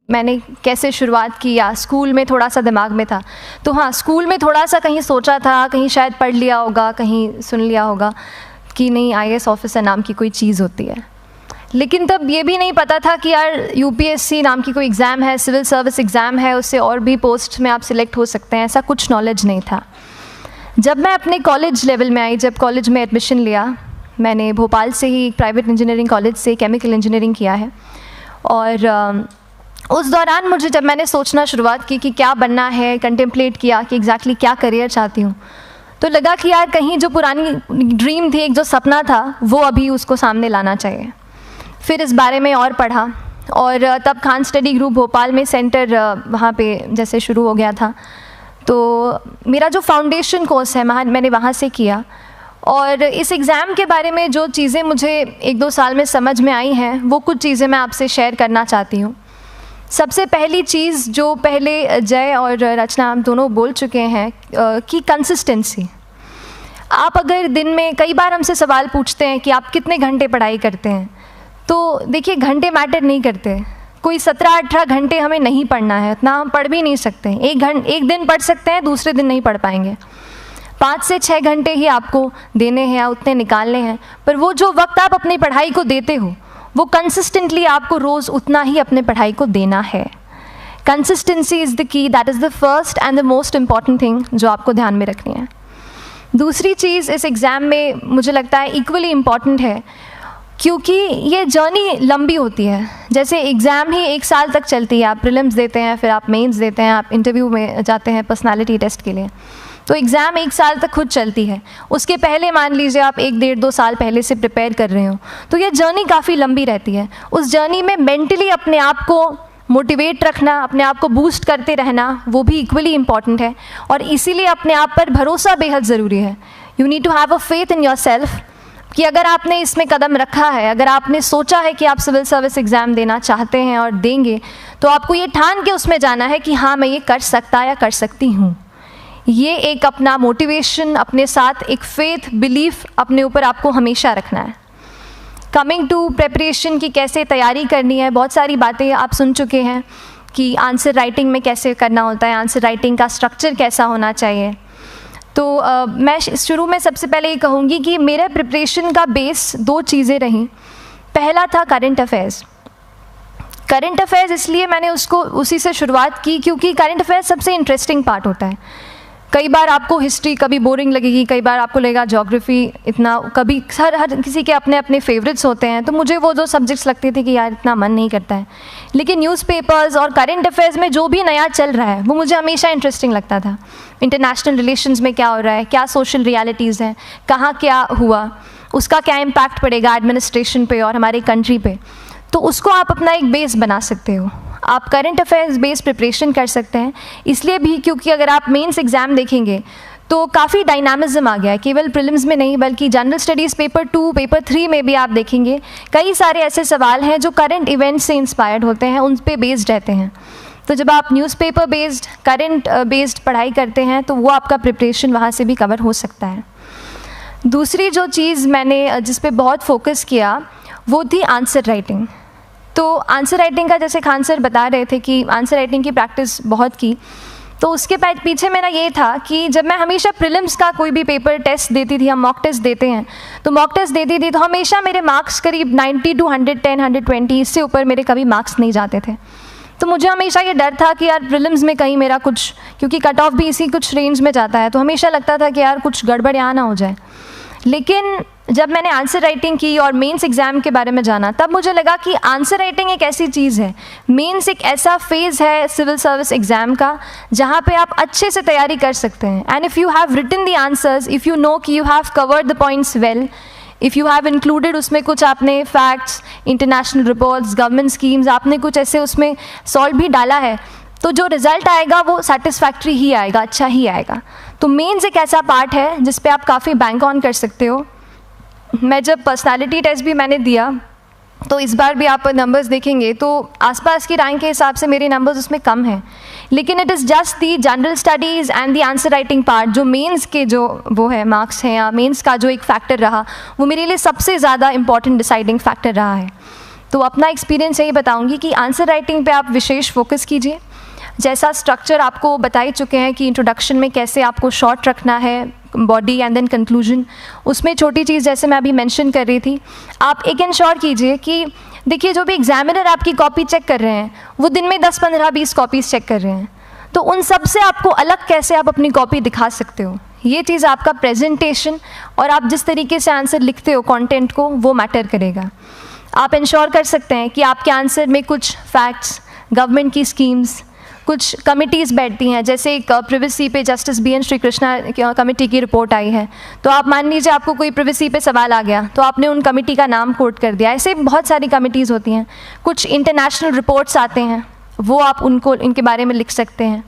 मैंने कैसे शुरुआत की या स्कूल में थोड़ा सा दिमाग में था। तो हाँ, स्कूल में थोड़ा सा कहीं सोचा था, कहीं शायद पढ़ लिया होगा, कहीं सुन लिया होगा कि नहीं आईएएस ऑफिसर नाम की कोई चीज़ होती है। लेकिन तब ये भी नहीं पता था कि यार यूपीएससी नाम की कोई एग्ज़ाम है, सिविल सर्विस एग्ज़ाम है, उससे और भी पोस्ट में आप सिलेक्ट हो सकते हैं, ऐसा कुछ नॉलेज नहीं था। जब मैं अपने कॉलेज लेवल में आई, जब कॉलेज में एडमिशन लिया, मैंने भोपाल से ही प्राइवेट इंजीनियरिंग कॉलेज से केमिकल इंजीनियरिंग किया है। और उस दौरान मुझे जब मैंने सोचना शुरुआत की कि क्या बनना है, कंटेम्पलेट किया कि एग्जैक्टली क्या करियर चाहती हूँ, तो लगा कि यार कहीं जो पुरानी ड्रीम थी, एक जो सपना था, वो अभी उसको सामने लाना चाहिए। फिर इस बारे में और पढ़ा और तब खान स्टडी ग्रुप भोपाल में सेंटर वहाँ पे जैसे शुरू हो गया था, तो मेरा जो फाउंडेशन कोर्स है मैंने वहाँ से किया। और इस एग्ज़ाम के बारे में जो चीज़ें मुझे 1-2 साल में समझ में आई हैं, वो कुछ चीज़ें मैं आपसे शेयर करना चाहती हूँ। सबसे पहली चीज़ जो पहले जय और रचना हम दोनों बोल चुके हैं कि कंसिस्टेंसी। आप अगर दिन में, कई बार हमसे सवाल पूछते हैं कि आप कितने घंटे पढ़ाई करते हैं, तो देखिए घंटे मैटर नहीं करते। कोई 17-18 घंटे हमें नहीं पढ़ना है, इतना हम पढ़ भी नहीं सकते। एक दिन पढ़ सकते हैं, दूसरे दिन नहीं पढ़ पाएंगे। 5 से 6 घंटे ही आपको देने हैं या उतने निकालने हैं, पर वो जो वक्त आप अपनी पढ़ाई को देते हो, वो कंसिस्टेंटली आपको रोज़ उतना ही अपने पढ़ाई को देना है। Consistency is the key, that is the first and the most important thing जो आपको ध्यान में रखनी है। दूसरी चीज़ इस एग्ज़ाम में मुझे लगता है इक्वली इम्पॉर्टेंट है, क्योंकि ये जर्नी लंबी होती है। जैसे एग्ज़ाम ही 1 साल तक चलती है, आप प्रीलिम्स देते हैं, फिर आप मेंस देते हैं, आप इंटरव्यू में जाते हैं पर्सनालिटी टेस्ट के लिए, तो एग्ज़ाम 1 साल तक खुद चलती है। उसके पहले मान लीजिए आप 1-1.5-2 साल पहले से प्रिपेयर कर रहे हो, तो ये जर्नी काफ़ी लंबी रहती है। उस जर्नी में मेंटली अपने आप को मोटिवेट रखना, अपने आप को बूस्ट करते रहना, वो भी इक्वली इम्पॉर्टेंट है। और इसीलिए अपने आप पर भरोसा बेहद ज़रूरी है। You need to have a faith in yourself कि अगर आपने इसमें कदम रखा है, अगर आपने सोचा है कि आप सिविल सर्विस एग्ज़ाम देना चाहते हैं और देंगे, तो आपको ये ठान के उसमें जाना है कि हाँ मैं ये कर सकता या कर सकती हूँ। ये एक अपना मोटिवेशन, अपने साथ एक फेथ, बिलीफ अपने ऊपर आपको हमेशा रखना है। कमिंग टू प्रेपरेशन की कैसे तैयारी करनी है, बहुत सारी बातें आप सुन चुके हैं कि आंसर राइटिंग में कैसे करना होता है, आंसर राइटिंग का स्ट्रक्चर कैसा होना चाहिए। तो मैं शुरू में सबसे पहले ये कहूँगी कि मेरे प्रिपरेशन का बेस 2 चीज़ें रहीं। पहला था करंट अफेयर्स। करंट अफेयर्स इसलिए मैंने उसी से शुरुआत की क्योंकि करंट अफेयर्स सबसे इंटरेस्टिंग पार्ट होता है। कई बार आपको हिस्ट्री कभी बोरिंग लगेगी, कई बार आपको लगेगा ज्योग्राफी इतना, कभी हर किसी के अपने अपने फेवरेट्स होते हैं। तो मुझे वो 2 सब्जेक्ट्स लगते थे कि यार इतना मन नहीं करता है, लेकिन न्यूज़पेपर्स और करंट अफेयर्स में जो भी नया चल रहा है वो मुझे हमेशा इंटरेस्टिंग लगता था। इंटरनेशनल रिलेशंस में क्या हो रहा है, क्या सोशल रियलिटीज़ हैं, कहाँ क्या हुआ, उसका क्या इम्पैक्ट पड़ेगा एडमिनिस्ट्रेशन पे और हमारे कंट्री पे, तो उसको आप अपना एक बेस बना सकते हो। आप करंट अफेयर्स बेस्ड प्रिपरेशन कर सकते हैं, इसलिए भी क्योंकि अगर आप मेंस एग्ज़ाम देखेंगे तो काफ़ी डायनामिज्म आ गया है, केवल प्रीलिम्स में नहीं बल्कि जनरल स्टडीज़ पेपर 2, पेपर 3 में भी आप देखेंगे कई सारे ऐसे सवाल हैं जो करंट इवेंट्स से इंस्पायर्ड होते हैं, उन पे बेस्ड रहते हैं। तो जब आप न्यूज़पेपर बेस्ड, करंट बेस्ड पढ़ाई करते हैं तो वो आपका प्रिपरेशन वहाँ से भी कवर हो सकता है। दूसरी जो चीज़ मैंने जिस पे बहुत फोकस किया वो थी आंसर राइटिंग। तो आंसर राइटिंग का जैसे खान सर बता रहे थे कि आंसर राइटिंग की प्रैक्टिस बहुत की, तो उसके पीछे मेरा ये था कि जब मैं हमेशा प्रीलिम्स का कोई भी पेपर टेस्ट देती थी, हम मॉक टेस्ट देते हैं, तो मॉक टेस्ट देती थी तो हमेशा मेरे मार्क्स करीब 90 to 110, 120, इससे ऊपर मेरे कभी मार्क्स नहीं जाते थे। तो मुझे हमेशा ये डर था कि यार प्रीलिम्स में कहीं मेरा कुछ, क्योंकि कट ऑफ भी इसी कुछ रेंज में जाता है, तो हमेशा लगता था कि यार कुछ गड़बड़ यहाँ ना हो जाए। लेकिन जब मैंने आंसर राइटिंग की और मेंस एग्ज़ाम के बारे में जाना, तब मुझे लगा कि आंसर राइटिंग एक ऐसी चीज़ है, मेंस एक ऐसा फेज़ है सिविल सर्विस एग्ज़ाम का जहाँ पे आप अच्छे से तैयारी कर सकते हैं। And if you have written the answers, if you know कि you have covered the points well, if you have included उसमें कुछ आपने facts, international reports, government schemes, आपने कुछ ऐसे उसमें सॉल्व भी डाला है, तो जो रिज़ल्ट आएगा वो सेटिस्फैक्ट्री ही आएगा, अच्छा ही आएगा। तो मेंस एक ऐसा पार्ट है जिस पे आप काफ़ी बैंक ऑन कर सकते हो। मैं जब पर्सनालिटी टेस्ट भी मैंने दिया, तो इस बार भी आप नंबर्स देखेंगे तो आसपास की रैंक के हिसाब से मेरे नंबर्स उसमें कम हैं, लेकिन it is just the general studies and the answer writing part, जो मेंस के जो वो है मार्क्स हैं या मेंस का जो एक फैक्टर रहा, वो मेरे लिए सबसे ज़्यादा इंपॉर्टेंट डिसाइडिंग फैक्टर रहा है। तो अपना एक्सपीरियंस यही बताऊंगी कि आंसर राइटिंग पे आप विशेष फोकस कीजिए। जैसा स्ट्रक्चर आपको बता ही चुके हैं कि इंट्रोडक्शन में कैसे आपको शॉर्ट रखना है, बॉडी एंड देन कंक्लूजन, उसमें छोटी चीज़ जैसे मैं अभी मेंशन कर रही थी, आप एक इंश्योर कीजिए कि देखिए जो भी एग्जामिनर आपकी कॉपी चेक कर रहे हैं वो दिन में 10, 15, 20 कॉपीज़ चेक कर रहे हैं, तो उन सब से आपको अलग कैसे आप अपनी कॉपी दिखा सकते हो, ये चीज़ आपका प्रेजेंटेशन और आप जिस तरीके से आंसर लिखते हो कंटेंट को, वो मैटर करेगा। आप इंश्योर कर सकते हैं कि आपके आंसर में कुछ फैक्ट्स, गवर्नमेंट की स्कीम्स, कुछ कमिटीज़ बैठती हैं, जैसे एक प्रिवेसी पे जस्टिस BN श्रीकृष्णा कमेटी की रिपोर्ट आई है, तो आप मान लीजिए आपको कोई प्रिवेसी पे सवाल आ गया तो आपने उन कमेटी का नाम कोट कर दिया। ऐसे बहुत सारी कमिटीज़ होती हैं। कुछ इंटरनेशनल रिपोर्ट्स आते हैं, वो आप उनको इनके बारे में लिख सकते हैं।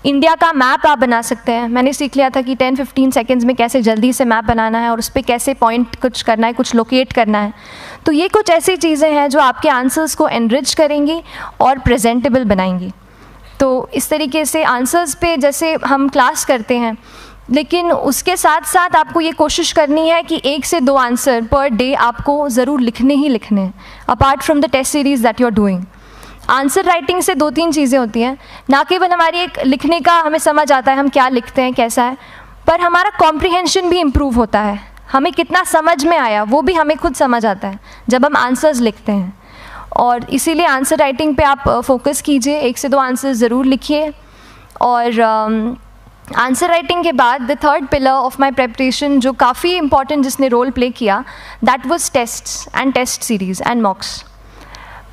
इंडिया का मैप आप बना सकते हैं। मैंने सीख लिया था कि 10-15 सेकेंड्स में कैसे जल्दी से मैप बनाना है और उस पर कैसे पॉइंट कुछ करना है, कुछ लोकेट करना है। तो ये कुछ ऐसी चीज़ें हैं जो आपके आंसर्स को एनरिच करेंगी और प्रेजेंटेबल बनाएंगी। तो इस तरीके से आंसर्स पे जैसे हम क्लास करते हैं, लेकिन उसके साथ साथ आपको ये कोशिश करनी है कि 1 से 2 आंसर पर डे आपको ज़रूर लिखने ही लिखने हैं, apart from the test series that you are doing. Answer writing से 2-3 चीज़ें होती हैं, ना केवल हमारी एक लिखने का हमें समझ आता है हम क्या लिखते हैं कैसा है, पर हमारा कॉम्प्रिहेंशन भी इम्प्रूव होता है। हमें कितना समझ में आया वो भी हमें खुद समझ आता है जब हम आंसर्स लिखते हैं। और इसीलिए आंसर राइटिंग पे आप फोकस कीजिए, 1 से 2 आंसर ज़रूर लिखिए। और आंसर राइटिंग के बाद the third pillar of my preparation जो काफ़ी इंपॉर्टेंट जिसने रोल प्ले किया, that was tests and test series and mocks.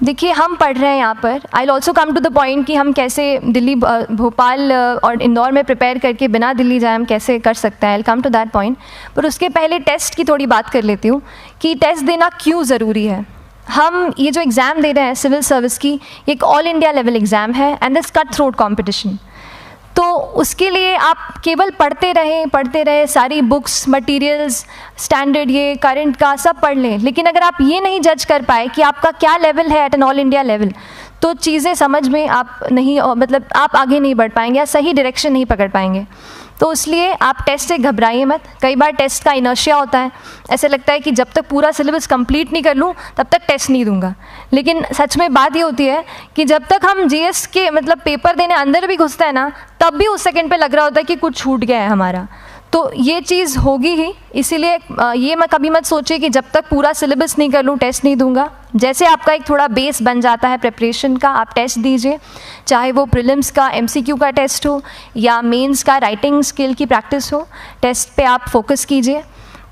देखिए हम पढ़ रहे हैं यहाँ पर, I will also come to the point कि हम कैसे दिल्ली, भोपाल और इंदौर में प्रिपेयर करके बिना दिल्ली जाए हम कैसे कर सकते हैं, I will come to that point. पर उसके पहले टेस्ट की थोड़ी बात कर लेती हूँ कि टेस्ट देना क्यों ज़रूरी है। हम ये जो एग्ज़ाम दे रहे हैं सिविल सर्विस की, एक ऑल इंडिया लेवल एग्ज़ाम है and this cut throat competition. तो उसके लिए आप केवल पढ़ते रहें, सारी बुक्स, मटेरियल्स, स्टैंडर्ड ये करंट का सब पढ़ लें, लेकिन अगर आप ये नहीं जज कर पाए कि आपका क्या लेवल है at an all India level, तो चीज़ें समझ में आप नहीं, मतलब आप आगे नहीं बढ़ पाएंगे या सही डायरेक्शन नहीं पकड़ पाएंगे। तो इसलिए आप टेस्ट से घबराइए मत। कई बार टेस्ट का इनर्शिया होता है, ऐसे लगता है कि जब तक पूरा सिलेबस कंप्लीट नहीं कर लूँ तब तक टेस्ट नहीं दूंगा, लेकिन सच में बात ये होती है कि जब तक हम GS के मतलब पेपर देने अंदर भी घुसते हैं ना, तब भी उस सेकंड पे लग रहा होता है कि कुछ छूट गया है हमारा। तो ये चीज़ होगी ही, इसीलिए ये मैं कभी मत सोचिए कि जब तक पूरा सिलेबस नहीं कर लूँ टेस्ट नहीं दूंगा। जैसे आपका एक थोड़ा बेस बन जाता है प्रिपरेशन का, आप टेस्ट दीजिए, चाहे वो प्रीलिम्स का MCQ का टेस्ट हो या मेंस का राइटिंग स्किल की प्रैक्टिस हो, टेस्ट पे आप फोकस कीजिए।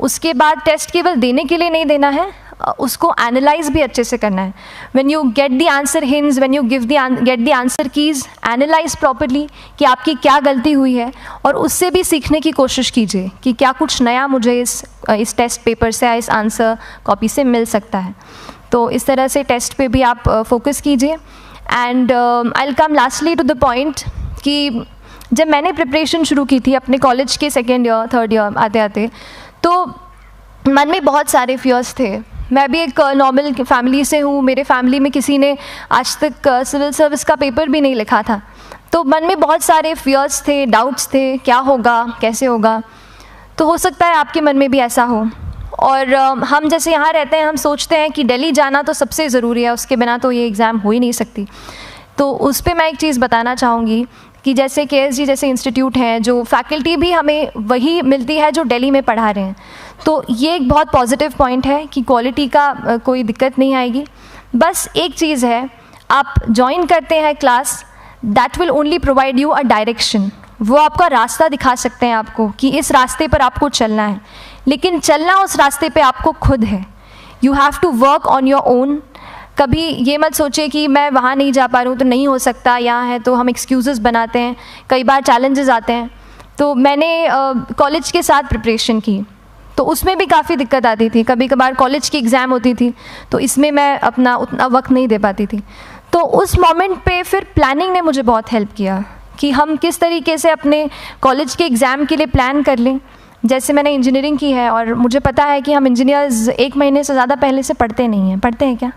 उसके बाद टेस्ट केवल देने के लिए नहीं देना है, उसको एनालाइज भी अच्छे से करना है। When you get the answer hints, when you get the answer keys, analyse properly कि आपकी क्या गलती हुई है और उससे भी सीखने की कोशिश कीजिए कि क्या कुछ नया मुझे इस टेस्ट पेपर से या इस आंसर कॉपी से मिल सकता है। तो इस तरह से टेस्ट पे भी आप फोकस कीजिए। And I will come lastly to the point कि जब मैंने प्रिपरेशन शुरू की थी अपने कॉलेज के 2nd ईयर 3rd ईयर आते आते, तो मन में बहुत सारे फियर्स थे। मैं भी एक नॉर्मल फैमिली से हूँ, मेरे फैमिली में किसी ने आज तक सिविल सर्विस का पेपर भी नहीं लिखा था, तो मन में बहुत सारे फियर्स थे, डाउट्स थे, क्या होगा, कैसे होगा। तो हो सकता है आपके मन में भी ऐसा हो। और हम जैसे यहाँ रहते हैं, हम सोचते हैं कि दिल्ली जाना तो सबसे ज़रूरी है, उसके बिना तो ये एग्ज़ाम हो ही नहीं सकती। तो उस पर मैं एक चीज़ बताना चाहूँगी कि जैसे KSG जैसे इंस्टीट्यूट हैं, जो फैकल्टी भी हमें वही मिलती है जो दिल्ली में पढ़ा रहे हैं, तो ये एक बहुत पॉजिटिव पॉइंट है कि क्वालिटी का कोई दिक्कत नहीं आएगी। बस एक चीज़ है, आप ज्वाइन करते हैं class, that will only provide you a direction, वो आपका रास्ता दिखा सकते हैं आपको कि इस रास्ते पर आपको चलना है, लेकिन चलना उस रास्ते पे आपको खुद है। You have to work on your own. कभी ये मत सोचिए कि मैं वहाँ नहीं जा पा रहा हूँ तो नहीं हो सकता, यहाँ है, तो हम एक्सक्यूज़ेस बनाते हैं। कई बार चैलेंजेस आते हैं। तो मैंने कॉलेज के साथ प्रिपरेशन की, तो उसमें भी काफ़ी दिक्कत आती थी। कभी कभार कॉलेज की एग्ज़ाम होती थी तो इसमें मैं अपना उतना वक्त नहीं दे पाती थी। तो उस मोमेंट पे फिर प्लानिंग ने मुझे बहुत हेल्प किया कि हम किस तरीके से अपने कॉलेज के एग्ज़ाम के लिए प्लान कर लें। जैसे मैंने इंजीनियरिंग की है और मुझे पता है कि हम इंजीनियर्स 1 महीने से ज़्यादा पहले से पढ़ते नहीं हैं, पढ़ते हैं क्या?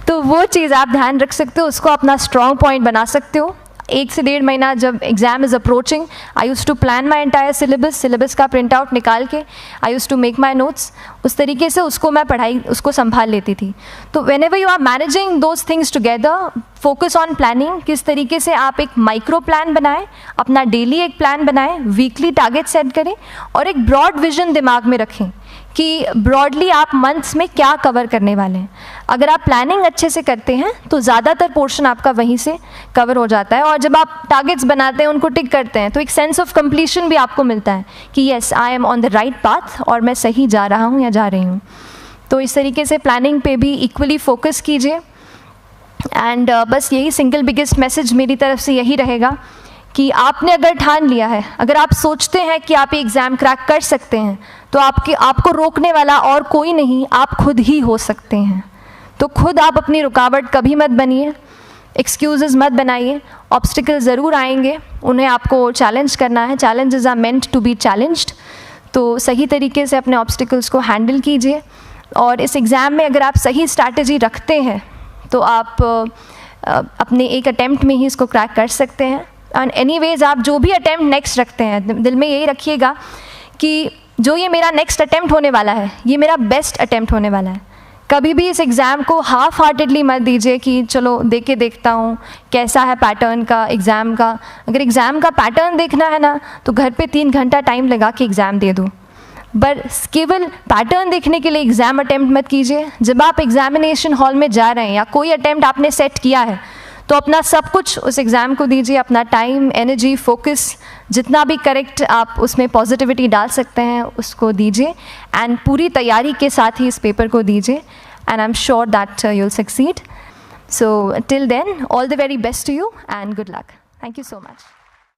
तो वो चीज़ आप ध्यान रख सकते हो, उसको अपना स्ट्रॉन्ग पॉइंट बना सकते हो। 1 से 1.5 महीना जब exam is approaching, I use to plan my entire syllabus का प्रिंट आउट निकाल के I use to make my notes, उस तरीके से उसको मैं उसको संभाल लेती थी। तो whenever you are managing those things together, focus on planning, किस तरीके से आप एक माइक्रो प्लान बनाएं, अपना डेली एक प्लान बनाएं, वीकली टारगेट सेट करें और एक ब्रॉड विजन दिमाग में रखें कि ब्रॉडली आप मंथ्स में क्या कवर करने वाले हैं। अगर आप प्लानिंग अच्छे से करते हैं तो ज़्यादातर पोर्शन आपका वहीं से कवर हो जाता है, और जब आप टारगेट्स बनाते हैं, उनको टिक करते हैं, तो एक सेंस ऑफ कंप्लीशन भी आपको मिलता है कि yes I am on the right path और मैं सही जा रहा हूँ या जा रही हूँ। तो इस तरीके से प्लानिंग पे भी इक्वली फोकस कीजिए। एंड बस यही सिंगल बिगेस्ट मैसेज मेरी तरफ से यही रहेगा कि आपने अगर ठान लिया है, अगर आप सोचते हैं कि आप ये एग्ज़ाम क्रैक कर सकते हैं, तो आपको रोकने वाला और कोई नहीं, आप खुद ही हो सकते हैं। तो खुद आप अपनी रुकावट कभी मत बनिए, एक्सक्यूज़ेस मत बनाइए। ऑब्स्टिकल ज़रूर आएंगे, उन्हें आपको चैलेंज करना है। Challenges are meant to be challenged. तो सही तरीके से अपने ऑब्स्टिकल्स को हैंडल कीजिए, और इस एग्ज़ाम में अगर आप सही स्ट्रैटेजी रखते हैं तो आप अपने एक अटैम्प्ट में ही इसको क्रैक कर सकते हैं। एंड एनीवेज आप जो भी अटैम्प्ट नेक्स्ट रखते हैं, दिल में यही रखिएगा कि जो ये मेरा नेक्स्ट अटैम्प्ट होने वाला है, ये मेरा बेस्ट अटैम्प्ट होने वाला है। कभी भी इस एग्ज़ाम को हाफ हार्टेडली मत दीजिए कि चलो देख के देखता हूँ कैसा है पैटर्न का एग्ज़ाम का। अगर एग्ज़ाम का पैटर्न देखना है ना, तो घर पे 3 घंटा टाइम लगा के एग्ज़ाम दे दो, बस केवल पैटर्न देखने के लिए एग्ज़ाम अटैम्प्ट मत कीजिए। जब आप एग्जामिनेशन हॉल में जा रहे हैं या कोई अटैम्प्ट आपने सेट किया है, तो अपना सब कुछ उस एग्ज़ाम को दीजिए, अपना टाइम, एनर्जी, फोकस, जितना भी करेक्ट आप उसमें पॉजिटिविटी डाल सकते हैं उसको दीजिए, एंड पूरी तैयारी के साथ ही इस पेपर को दीजिए, and I am sure that you will succeed. So till then, all the very best to you and good luck. Thank you so much.